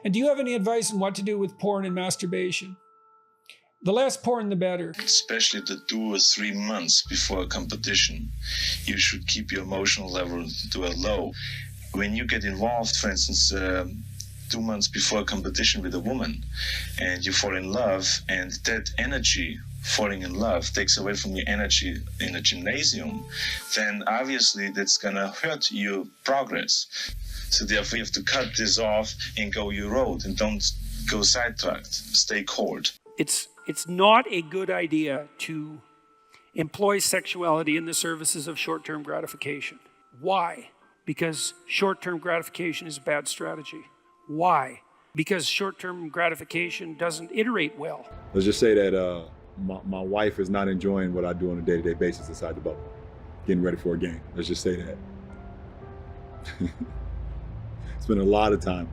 And do you have any advice on what to do with porn and masturbation? The less porn, the better. Especially the 2 or 3 months before a competition, you should keep your emotional level to a low. When you get involved, for instance, 2 months before a competition with a woman, and you fall in love, and that energy, falling in love, takes away from your energy in a gymnasium, then obviously that's gonna hurt your progress. So therefore you have to cut this off and go your road, and don't go sidetracked, stay cold. It's not a good idea to employ sexuality in the services of short-term gratification. Why? Because short-term gratification is a bad strategy. Why? Because short-term gratification doesn't iterate well. Let's just say that my wife is not enjoying what I do on a day-to-day basis inside the bubble, getting ready for a game. Let's just say that. Spend a lot of time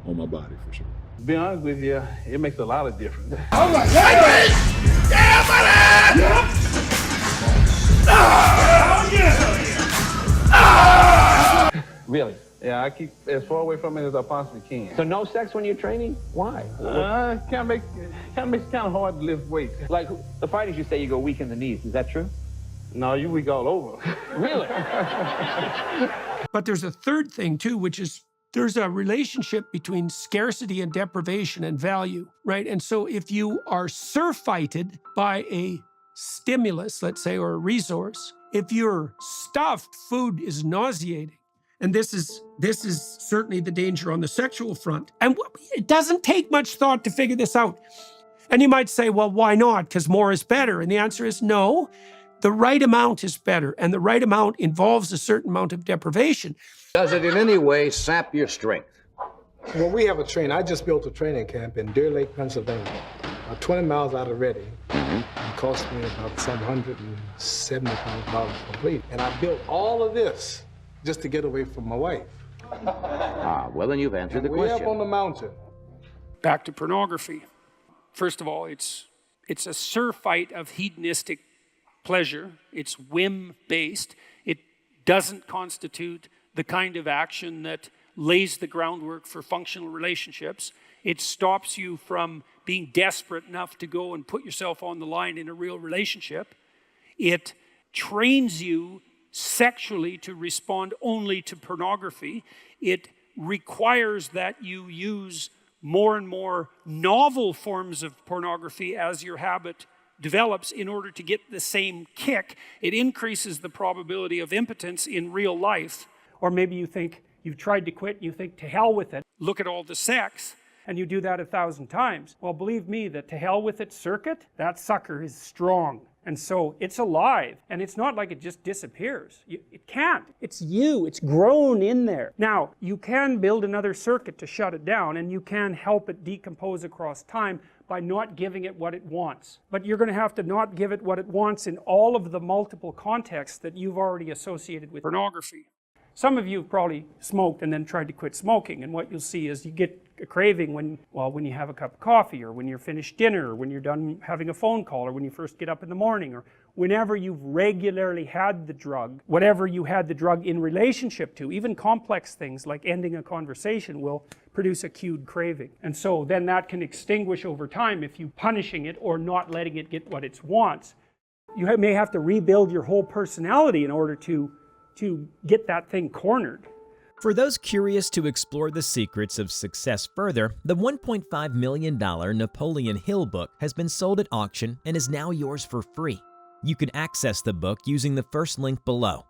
on my body for sure. To be honest with you, it makes a lot of difference. All right, yeah, buddy! Yeah. Oh, yeah! Really? Yeah, I keep as far away from it as I possibly can. So no sex when you're training? Why? It kind of makes it kind of hard to lift weights. Like the fighters, you say you go weak in the knees. Is that true? No, you weak all over. Really? But there's a third thing too, which is there's a relationship between scarcity and deprivation and value, right? And so if you are surfeited by a stimulus, let's say, or a resource, if you're stuffed, food is nauseating. And this is certainly the danger on the sexual front. And it doesn't take much thought to figure this out. And you might say, well, why not? Because more is better. And the answer is no. The right amount is better. And the right amount involves a certain amount of deprivation. Does it in any way sap your strength? Well, we have a train. I just built a training camp in Deer Lake, Pennsylvania, 20 miles out of Reading. It cost me about $775 to complete. And I built all of this just to get away from my wife. Well, then you've answered the question. Way up on the mountain. Back to pornography. First of all, it's a surfeit of hedonistic pleasure. It's whim-based. It doesn't constitute the kind of action that lays the groundwork for functional relationships. It stops you from being desperate enough to go and put yourself on the line in a real relationship. It trains you sexually to respond only to pornography. It requires that you use more and more novel forms of pornography as your habit develops in order to get the same kick. It increases the probability of impotence in real life. Or maybe you think you've tried to quit and you think, to hell with it. Look at all the sex. And you do that 1,000 times. Well, believe me, the to hell with it circuit, that sucker is strong. And so it's alive. And it's not like it just disappears. It can't. It's you. It's grown in there. Now, you can build another circuit to shut it down, and you can help it decompose across time by not giving it what it wants. But you're going to have to not give it what it wants in all of the multiple contexts that you've already associated with pornography. Some of you have probably smoked and then tried to quit smoking, and what you'll see is you get a craving when you have a cup of coffee, or when you're finished dinner, or when you're done having a phone call, or when you first get up in the morning, or whenever you've regularly had the drug, whatever you had the drug in relationship to. Even complex things like ending a conversation will produce a cued craving. And so then that can extinguish over time if you punishing it or not letting it get what it wants. You may have to rebuild your whole personality in order to get that thing cornered. For those curious to explore the secrets of success further, the $1.5 million Napoleon Hill book has been sold at auction and is now yours for free. You can access the book using the first link below.